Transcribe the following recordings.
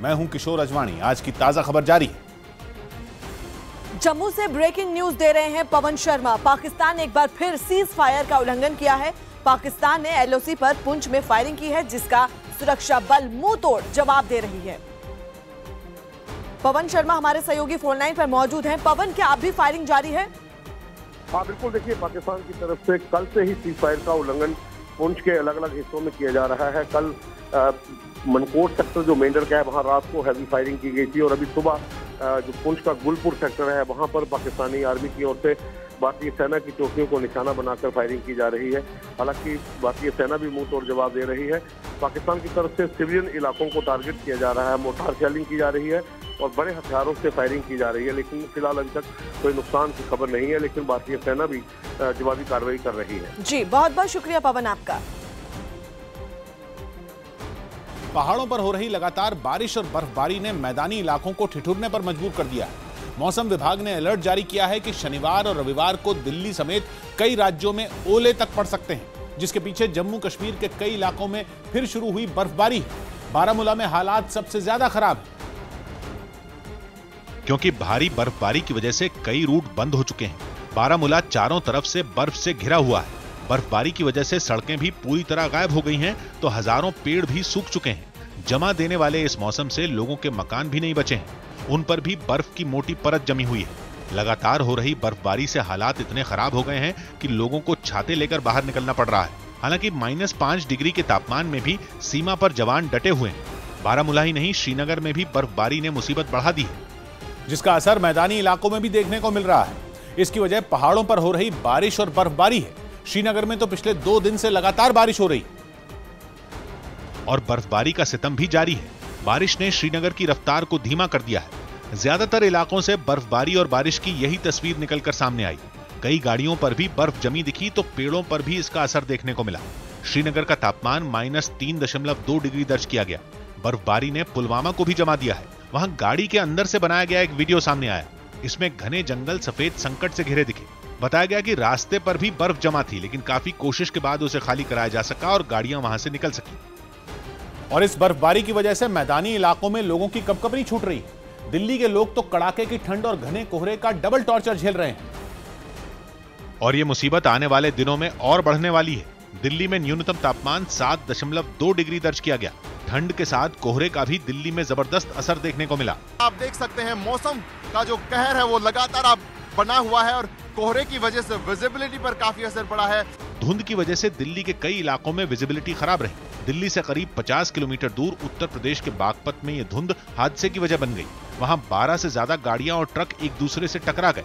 मैं हूं किशोर अजवाणी। आज की ताजा खबर जारी है। जम्मू से ब्रेकिंग न्यूज दे रहे हैं पवन शर्मा। पाकिस्तान ने एक बार फिर सीज फायर का उल्लंघन किया है। पाकिस्तान ने एलओसी पर पुंछ में फायरिंग की है, जिसका सुरक्षा बल मुंह तोड़ जवाब दे रही है। पवन शर्मा हमारे सहयोगी फोन लाइन पर मौजूद हैं। पवन, क्या अब भी फायरिंग जारी है? हाँ बिल्कुल, देखिए पाकिस्तान की तरफ से कल से ही सीज फायर का उल्लंघन पुंछ के अलग अलग हिस्सों में किया जा रहा है। कल मनकोट सेक्टर जो मेंढर का है वहाँ रात को हैवी फायरिंग की गई थी और अभी सुबह जो पुंछ का गुलपुर सेक्टर है वहाँ पर पाकिस्तानी आर्मी की ओर से भारतीय सेना की चौकियों को निशाना बनाकर फायरिंग की जा रही है। हालांकि भारतीय सेना भी मुंह तोड़ जवाब दे रही है। पाकिस्तान की तरफ से सिविलियन इलाकों को टारगेट किया जा रहा है, मोर्टार शेलिंग की जा रही है और बड़े हथियारों से फायरिंग की जा रही है। लेकिन फिलहाल अभी तक कोई नुकसान की खबर नहीं है, लेकिन भारतीय सेना भी जवाबी कार्रवाई कर रही है। जी, बहुत बहुत शुक्रिया पवन आपका। पहाड़ों पर हो रही लगातार बारिश और बर्फबारी ने मैदानी इलाकों को ठिठुरने पर मजबूर कर दिया है। मौसम विभाग ने अलर्ट जारी किया है कि शनिवार और रविवार को दिल्ली समेत कई राज्यों में ओले तक पड़ सकते हैं, जिसके पीछे जम्मू कश्मीर के कई इलाकों में फिर शुरू हुई बर्फबारी है। बारामूला में हालात सबसे ज्यादा खराब है, क्योंकि भारी बर्फबारी की वजह से कई रूट बंद हो चुके हैं। बारामूला चारों तरफ से बर्फ से घिरा हुआ है। बर्फबारी की वजह से सड़कें भी पूरी तरह गायब हो गई हैं, तो हजारों पेड़ भी सूख चुके हैं। जमा देने वाले इस मौसम से लोगों के मकान भी नहीं बचे हैं, उन पर भी बर्फ की मोटी परत जमी हुई है। लगातार हो रही बर्फबारी से हालात इतने खराब हो गए हैं कि लोगों को छाते लेकर बाहर निकलना पड़ रहा है। हालांकि -5 डिग्री के तापमान में भी सीमा पर जवान डटे हुए हैं। बारामूला ही नहीं, श्रीनगर में भी बर्फबारी ने मुसीबत बढ़ा दी है, जिसका असर मैदानी इलाकों में भी देखने को मिल रहा है। इसकी वजह पहाड़ों पर हो रही बारिश और बर्फबारी है। श्रीनगर में तो पिछले 2 दिन से लगातार बारिश हो रही और बर्फबारी का सितम भी जारी है। बारिश ने श्रीनगर की रफ्तार को धीमा कर दिया है। ज्यादातर इलाकों से बर्फबारी और बारिश की यही तस्वीर निकलकर सामने आई। कई गाड़ियों पर भी बर्फ जमी दिखी, तो पेड़ों पर भी इसका असर देखने को मिला। श्रीनगर का तापमान -3.2 डिग्री दर्ज किया गया। बर्फबारी ने पुलवामा को भी जमा दिया है। वहां गाड़ी के अंदर से बनाया गया एक वीडियो सामने आया। इसमें घने जंगल सफेद संकट से घिरे दिखे। बताया गया कि रास्ते पर भी बर्फ जमा थी, लेकिन काफी कोशिश के बाद उसे खाली कराया जा सका और गाड़ियां वहां से निकल सकी। और इस बर्फबारी की वजह से मैदानी इलाकों में लोगों की कपकपी छूट रही है। दिल्ली के लोग तो कड़ाके की ठंड और घने कोहरे का डबल टॉर्चर झेल रहे हैं। और ये मुसीबत आने वाले दिनों में और बढ़ने वाली है। दिल्ली में न्यूनतम तापमान 7.2 डिग्री दर्ज किया गया। ठंड के साथ कोहरे का भी दिल्ली में जबरदस्त असर देखने को मिला। आप देख सकते हैं मौसम का जो कहर है वो लगातार बना हुआ है और कोहरे की वजह से विजिबिलिटी पर काफी असर पड़ा है। धुंध की वजह से दिल्ली के कई इलाकों में विजिबिलिटी खराब रही। दिल्ली से करीब 50 किलोमीटर दूर उत्तर प्रदेश के बागपत में ये धुंध हादसे की वजह बन गई। वहां 12 से ज्यादा गाड़ियां और ट्रक एक दूसरे से टकरा गए,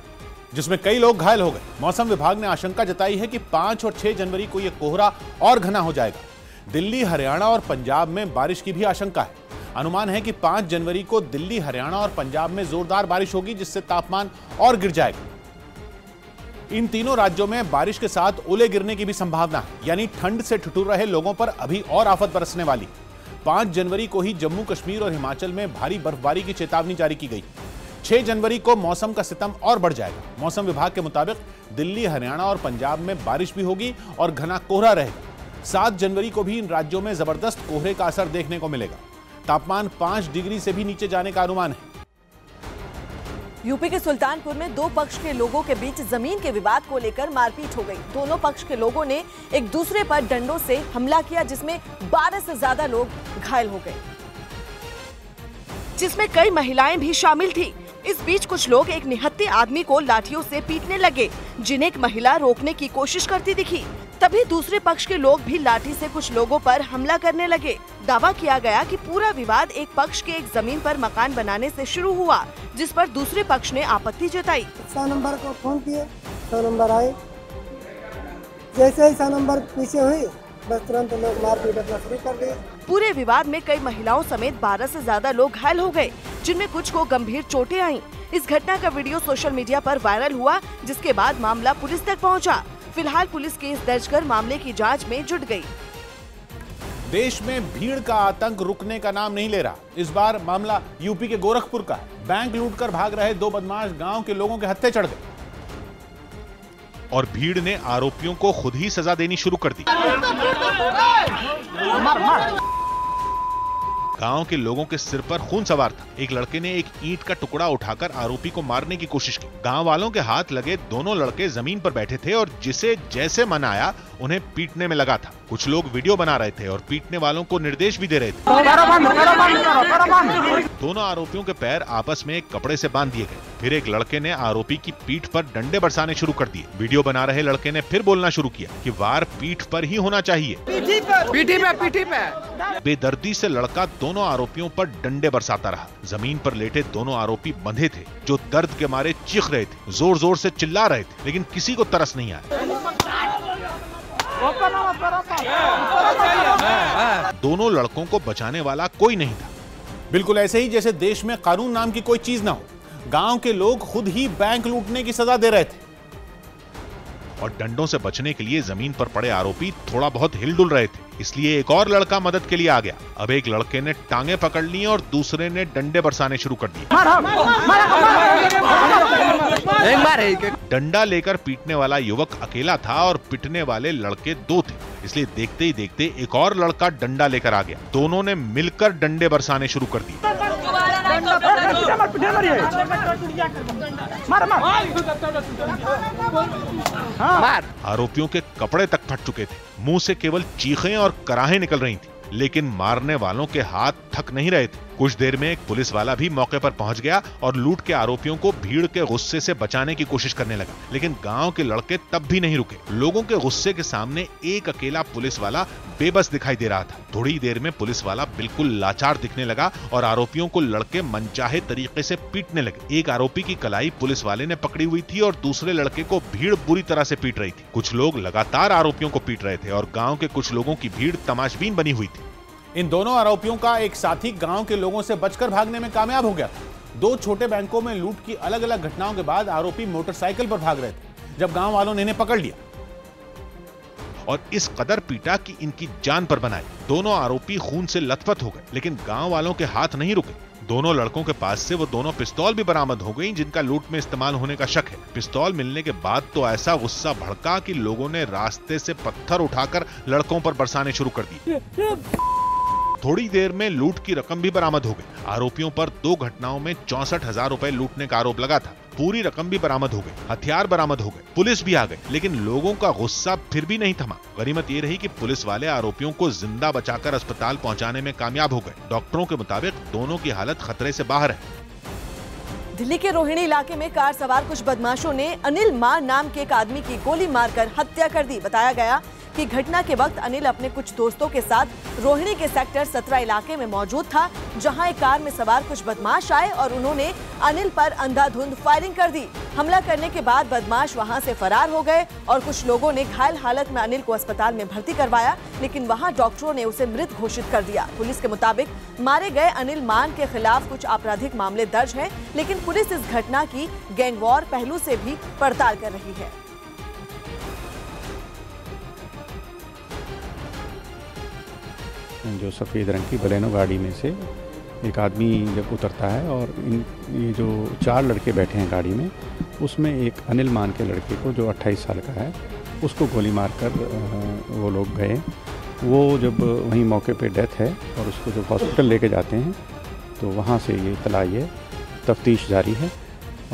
जिसमें कई लोग घायल हो गए। मौसम विभाग ने आशंका जताई है कि 5 और 6 जनवरी को यह कोहरा और घना हो जाएगा। दिल्ली, हरियाणा और पंजाब में बारिश की भी आशंका है। अनुमान है कि 5 जनवरी को दिल्ली, हरियाणा और पंजाब में जोरदार बारिश होगी, जिससे तापमान और गिर जाएगा। इन तीनों राज्यों में बारिश के साथ ओले गिरने की भी संभावना है, यानी ठंड से ठिठुर रहे लोगों पर अभी और आफत बरसने वाली। 5 जनवरी को ही जम्मू कश्मीर और हिमाचल में भारी बर्फबारी की चेतावनी जारी की गई। 6 जनवरी को मौसम का सितम और बढ़ जाएगा। मौसम विभाग के मुताबिक दिल्ली, हरियाणा और पंजाब में बारिश भी होगी और घना कोहरा रहेगा। 7 जनवरी को भी इन राज्यों में जबरदस्त कोहरे का असर देखने को मिलेगा। तापमान 5 डिग्री से भी नीचे जाने का अनुमान है। यूपी के सुल्तानपुर में 2 पक्ष के लोगों के बीच जमीन के विवाद को लेकर मारपीट हो गई। दोनों पक्ष के लोगों ने एक दूसरे पर डंडों से हमला किया, जिसमें 12 से ज्यादा लोग घायल हो गए, जिसमें कई महिलाएं भी शामिल थी। इस बीच कुछ लोग एक निहत्थे आदमी को लाठियों से पीटने लगे, जिन्हें एक महिला रोकने की कोशिश करती दिखी। तभी दूसरे पक्ष के लोग भी लाठी से कुछ लोगों पर हमला करने लगे। दावा किया गया कि पूरा विवाद एक पक्ष के एक जमीन पर मकान बनाने से शुरू हुआ, जिस पर दूसरे पक्ष ने आपत्ति जताई। 100 नंबर को फोन किए, 100 नंबर आए। जैसे ही 100 नंबर पीछे हुई, बस तुरंत लोग मारपीट अपना शुरू कर दिए। पूरे विवाद में कई महिलाओं समेत 12 से ज्यादा लोग घायल हो गए, जिनमें कुछ को गंभीर चोटें आईं। इस घटना का वीडियो सोशल मीडिया पर वायरल हुआ, जिसके बाद मामला पुलिस तक पहुंचा। फिलहाल पुलिस केस दर्ज कर मामले की जांच में जुट गई। देश में भीड़ का आतंक रुकने का नाम नहीं ले रहा। इस बार मामला यूपी के गोरखपुर का है। बैंक लूटकर भाग रहे 2 बदमाश गांव के लोगों के हत्थे चढ़ गए और भीड़ ने आरोपियों को खुद ही सजा देनी शुरू कर दी। गांव के लोगों के सिर पर खून सवार था। एक लड़के ने एक ईंट का टुकड़ा उठाकर आरोपी को मारने की कोशिश की। गांव वालों के हाथ लगे दोनों लड़के जमीन पर बैठे थे और जिसे जैसे मन आया उन्हें पीटने में लगा था। कुछ लोग वीडियो बना रहे थे और पीटने वालों को निर्देश भी दे रहे थे। दोनों आरोपियों के पैर आपस में एक कपड़े से बांध दिए गए। फिर एक लड़के ने आरोपी की पीठ पर डंडे बरसाने शुरू कर दिए। वीडियो बना रहे लड़के ने फिर बोलना शुरू किया कि वार पीठ पर ही होना चाहिए। पीठी पे। बेदर्दी से लड़का दोनों आरोपियों पर डंडे बरसाता रहा। जमीन पर लेटे दोनों आरोपी बंधे थे जो दर्द के मारे चीख रहे थे, जोर जोर से चिल्ला रहे थे, लेकिन किसी को तरस नहीं आया। दोनों लड़कों को बचाने वाला कोई नहीं था। बिल्कुल ऐसे ही जैसे देश में कानून नाम की कोई चीज ना हो। गांव के लोग खुद ही बैंक लूटने की सजा दे रहे थे और डंडों से बचने के लिए जमीन पर पड़े आरोपी थोड़ा बहुत हिलडुल रहे थे। इसलिए एक और लड़का मदद के लिए आ गया। अब एक लड़के ने टांगे पकड़ ली और दूसरे ने डंडे बरसाने शुरू कर दिए। डंडा लेकर पीटने वाला युवक अकेला था और पिटने वाले लड़के दो थे, इसलिए देखते ही देखते एक और लड़का डंडा लेकर आ गया। दोनों ने मिलकर डंडे बरसाने शुरू कर दिए। आरोपियों के कपड़े तक फट चुके थे, मुंह से केवल चीखें और कराहें निकल रही थी, लेकिन मारने वालों के हाथ थक नहीं रहे थे। कुछ देर में एक पुलिस वाला भी मौके पर पहुंच गया और लूट के आरोपियों को भीड़ के गुस्से से बचाने की कोशिश करने लगा, लेकिन गांव के लड़के तब भी नहीं रुके। लोगों के गुस्से के सामने एक अकेला पुलिस वाला बेबस दिखाई दे रहा था। थोड़ी देर में पुलिस वाला बिल्कुल लाचार दिखने लगा और आरोपियों को लड़के मनचाहे तरीके से पीटने लगे। एक आरोपी की कलाई पुलिस वाले ने पकड़ी हुई थी और दूसरे लड़के को भीड़ बुरी तरह से पीट रही थी। कुछ लोग लगातार आरोपियों को पीट रहे थे और गाँव के कुछ लोगों की भीड़ तमाशबीन बनी हुई थी। इन दोनों आरोपियों का एक साथी गांव के लोगों से बचकर भागने में कामयाब हो गया था। दो छोटे बैंकों में लूट की अलग अलग घटनाओं के बाद आरोपी मोटरसाइकिल पर भाग रहे थे जब गांव वालों ने इन्हें पकड़ लिया और इस कदर पीटा कि इनकी जान पर बनाई। दोनों आरोपी खून से लथपथ हो गए, लेकिन गांव वालों के हाथ नहीं रुके। दोनों लड़कों के पास से वो दोनों पिस्तौल भी बरामद हो गई जिनका लूट में इस्तेमाल होने का शक है। पिस्तौल मिलने के बाद तो ऐसा गुस्सा भड़का कि लोगों ने रास्ते से पत्थर उठाकर लड़कों पर बरसाने शुरू कर दिए। थोड़ी देर में लूट की रकम भी बरामद हो गई। आरोपियों पर 2 घटनाओं में 64,000 रुपए लूटने का आरोप लगा था। पूरी रकम भी बरामद हो गई, हथियार बरामद हो गए, पुलिस भी आ गई, लेकिन लोगों का गुस्सा फिर भी नहीं थमा। गनीमत ये रही कि पुलिस वाले आरोपियों को जिंदा बचाकर अस्पताल पहुंचाने में कामयाब हो गए। डॉक्टरों के मुताबिक दोनों की हालत खतरे से बाहर है। दिल्ली के रोहिणी इलाके में कार सवार कुछ बदमाशों ने अनिल मान नाम के एक आदमी की गोली मारकर हत्या कर दी। बताया गया कि घटना के वक्त अनिल अपने कुछ दोस्तों के साथ रोहिणी के सेक्टर 17 इलाके में मौजूद था, जहां एक कार में सवार कुछ बदमाश आए और उन्होंने अनिल पर अंधाधुंध फायरिंग कर दी। हमला करने के बाद बदमाश वहां से फरार हो गए और कुछ लोगों ने घायल हालत में अनिल को अस्पताल में भर्ती करवाया, लेकिन वहां डॉक्टरों ने उसे मृत घोषित कर दिया। पुलिस के मुताबिक मारे गए अनिल मान के खिलाफ कुछ आपराधिक मामले दर्ज हैं, लेकिन पुलिस इस घटना की गैंगवॉर पहलू से भी पड़ताल कर रही है। जो सफ़ेद रंग की बलेनो गाड़ी में से एक आदमी जब उतरता है और ये जो 4 लड़के बैठे हैं गाड़ी में, उसमें एक अनिल मान के लड़के को जो 28 साल का है उसको गोली मारकर वो लोग गए। वो जब वहीं मौके पे डेथ है और उसको जब हॉस्पिटल लेके जाते हैं तो वहाँ से ये इत्तला आई है। तफ्तीश जारी है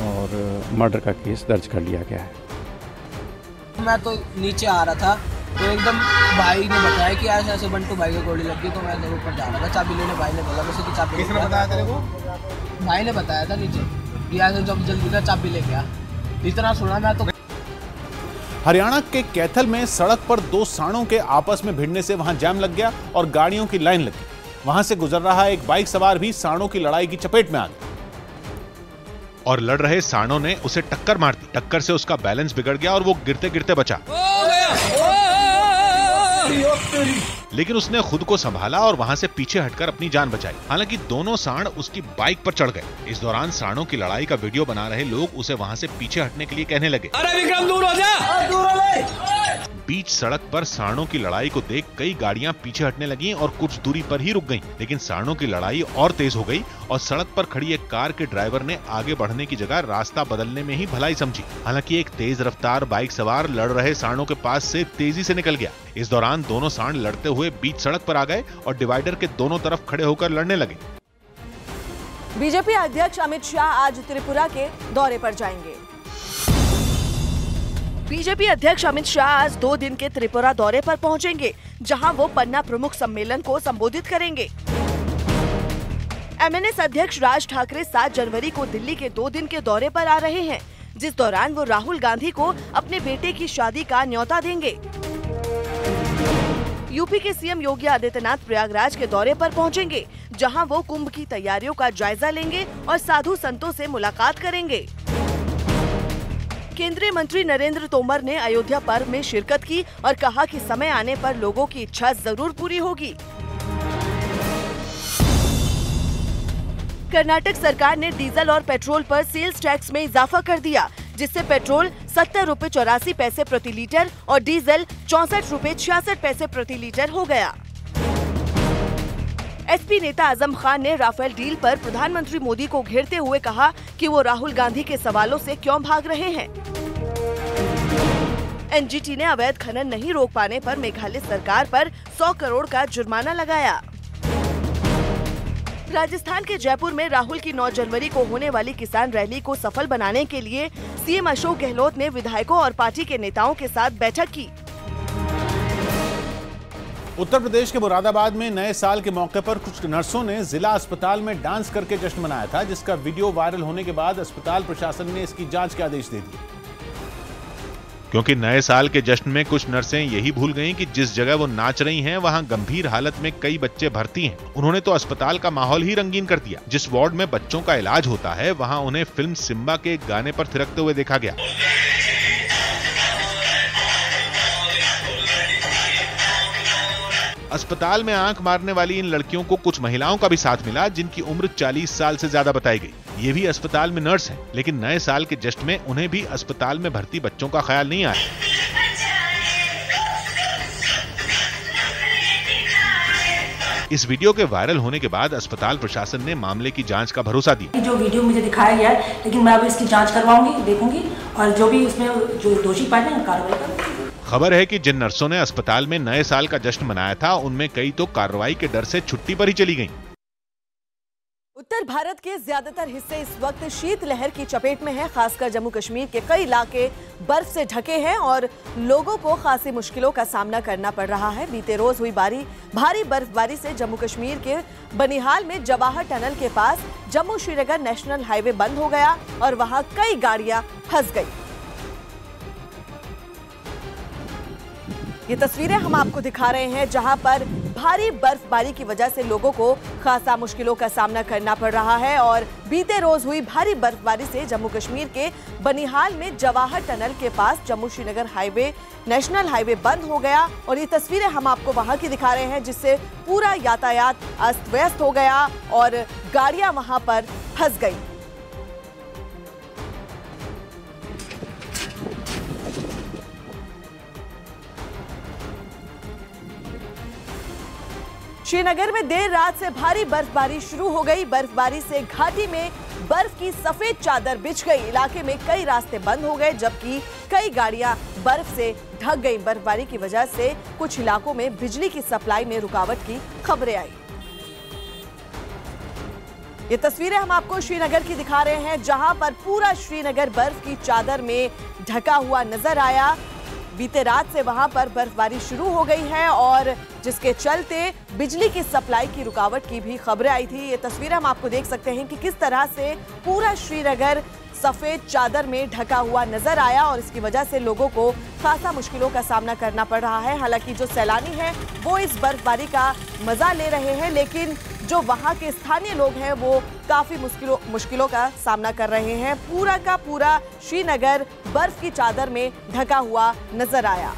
और मर्डर का केस दर्ज कर लिया गया है। मैं तो नीचे आ रहा था तो एकदम भाई ने बताया कि ऐसे ऐसे बंटू भाई को गोली लगी, तो मैं ऊपर जा रहा था चाबी लेने। भाई ने बोला वैसे कि चाबी किसने बताया तेरे को? भाई ने बताया था नीचे कि ऐसे जब जल्दी का चाबी ले गया, इतना सुना मैं तो। हरियाणा के कैथल में सड़क पर 2 सांडों के आपस में भिड़ने से वहां जाम लग गया और गाड़ियों की लाइन लगी। वहां से गुजर रहा एक बाइक सवार भी सांडों की लड़ाई की चपेट में आ गया और लड़ रहे सांडों ने उसे टक्कर मार दी। टक्कर से उसका बैलेंस बिगड़ गया और वो गिरते गिरते बचा, लेकिन उसने खुद को संभाला और वहां से पीछे हटकर अपनी जान बचाई। हालांकि दोनों सांड उसकी बाइक पर चढ़ गए। इस दौरान सांडों की लड़ाई का वीडियो बना रहे लोग उसे वहां से पीछे हटने के लिए कहने लगे, अरे विक्रम दूर हो जा, दूर हो ले। बीच सड़क पर सांडों की लड़ाई को देख कई गाड़ियां पीछे हटने लगीं और कुछ दूरी पर ही रुक गईं। लेकिन सांडों की लड़ाई और तेज हो गई और सड़क पर खड़ी एक कार के ड्राइवर ने आगे बढ़ने की जगह रास्ता बदलने में ही भलाई समझी। हालांकि एक तेज रफ्तार बाइक सवार लड़ रहे सांडों के पास से तेजी से निकल गया। इस दौरान दोनों सांड लड़ते हुए हुए बीच सड़क पर आ गए और डिवाइडर के दोनों तरफ खड़े होकर लड़ने लगे। बीजेपी अध्यक्ष अमित शाह आज त्रिपुरा के दौरे पर जाएंगे। बीजेपी अध्यक्ष अमित शाह आज 2 दिन के त्रिपुरा दौरे पर पहुंचेंगे, जहां वो पन्ना प्रमुख सम्मेलन को संबोधित करेंगे। एमएनएस अध्यक्ष राज ठाकरे 7 जनवरी को दिल्ली के 2 दिन के दौरे पर आ रहे हैं, जिस दौरान वो राहुल गांधी को अपने बेटे की शादी का न्योता देंगे। यूपी के सीएम योगी आदित्यनाथ प्रयागराज के दौरे पर पहुंचेंगे, जहां वो कुंभ की तैयारियों का जायजा लेंगे और साधु संतों से मुलाकात करेंगे। केंद्रीय मंत्री नरेंद्र तोमर ने अयोध्या पर्व में शिरकत की और कहा कि समय आने पर लोगों की इच्छा जरूर पूरी होगी। कर्नाटक सरकार ने डीजल और पेट्रोल पर सेल्स टैक्स में इजाफा कर दिया, जिससे पेट्रोल 70 रुपए 84 पैसे प्रति लीटर और डीजल 64 रुपए 66 पैसे प्रति लीटर हो गया। एसपी नेता आजम खान ने राफेल डील पर प्रधानमंत्री मोदी को घेरते हुए कहा कि वो राहुल गांधी के सवालों से क्यों भाग रहे हैं। एनजीटी ने अवैध खनन नहीं रोक पाने पर मेघालय सरकार पर 100 करोड़ का जुर्माना लगाया। राजस्थान के जयपुर में राहुल की 9 जनवरी को होने वाली किसान रैली को सफल बनाने के लिए सीएम अशोक गहलोत ने विधायकों और पार्टी के नेताओं के साथ बैठक की। उत्तर प्रदेश के मुरादाबाद में नए साल के मौके पर कुछ नर्सों ने जिला अस्पताल में डांस करके जश्न मनाया था, जिसका वीडियो वायरल होने के बाद अस्पताल प्रशासन ने इसकी जांच के आदेश दे दिए। क्योंकि नए साल के जश्न में कुछ नर्सें यही भूल गईं कि जिस जगह वो नाच रही हैं वहां गंभीर हालत में कई बच्चे भर्ती हैं। उन्होंने तो अस्पताल का माहौल ही रंगीन कर दिया। जिस वार्ड में बच्चों का इलाज होता है वहां उन्हें फिल्म सिम्बा के गाने पर थिरकते हुए देखा गया। अस्पताल में आंख मारने वाली इन लड़कियों को कुछ महिलाओं का भी साथ मिला, जिनकी उम्र 40 साल से ज्यादा बताई गई। ये भी अस्पताल में नर्स हैं, लेकिन नए साल के जश्न में उन्हें भी अस्पताल में भर्ती बच्चों का ख्याल नहीं आया। इस वीडियो के वायरल होने के बाद अस्पताल प्रशासन ने मामले की जांच का भरोसा दिया। जो वीडियो मुझे दिखाया गया है, लेकिन मैं अब इसकी जांच करवाऊंगी, देखूंगी और जो भी उसमें जो दोषी पाए जाएंगे कार्रवाई करूंगी। खबर है कि जिन नर्सों ने अस्पताल में नए साल का जश्न मनाया था, उनमें कई तो कार्रवाई के डर से छुट्टी पर ही चली गईं। उत्तर भारत के ज्यादातर हिस्से इस वक्त शीतलहर की चपेट में हैं। खासकर जम्मू कश्मीर के कई इलाके बर्फ से ढके हैं और लोगों को खासी मुश्किलों का सामना करना पड़ रहा है। बीते रोज हुई भारी बर्फबारी से जम्मू कश्मीर के बनिहाल में जवाहर टनल के पास जम्मू श्रीनगर नेशनल हाईवे बंद हो गया और वहां कई गाड़ियां फंस गई। ये तस्वीरें हम आपको दिखा रहे हैं, जहां पर भारी बर्फबारी की वजह से लोगों को खासा मुश्किलों का सामना करना पड़ रहा है। और बीते रोज हुई भारी बर्फबारी से जम्मू कश्मीर के बनिहाल में जवाहर टनल के पास Jammu Srinagar highway national highway बंद हो गया और ये तस्वीरें हम आपको वहां की दिखा रहे हैं, जिससे पूरा यातायात अस्त व्यस्त हो गया और गाड़ियां वहां पर फंस गई। श्रीनगर में देर रात से भारी बर्फबारी शुरू हो गई। बर्फबारी से घाटी में बर्फ की सफेद चादर बिछ गई। इलाके में कई रास्ते बंद हो गए, जबकि कई गाड़ियां बर्फ से ढक गई। बर्फबारी की वजह से कुछ इलाकों में बिजली की सप्लाई में रुकावट की खबरें आई। ये तस्वीरें हम आपको श्रीनगर की दिखा रहे हैं, जहां पर पूरा श्रीनगर बर्फ की चादर में ढका हुआ नजर आया। बीते रात से वहां पर बर्फबारी शुरू हो गई है और जिसके चलते बिजली की सप्लाई की रुकावट की भी खबरें आई थी। ये तस्वीरें हम आपको देख सकते हैं कि किस तरह से पूरा श्रीनगर सफेद चादर में ढका हुआ नजर आया और इसकी वजह से लोगों को खासा मुश्किलों का सामना करना पड़ रहा है। हालांकि जो सैलानी हैं वो इस बर्फबारी का मजा ले रहे हैं, लेकिन जो वहां के स्थानीय लोग हैं वो काफी मुश्किलों का सामना कर रहे हैं। पूरा का पूरा श्रीनगर बर्फ की चादर में ढका हुआ नजर आया।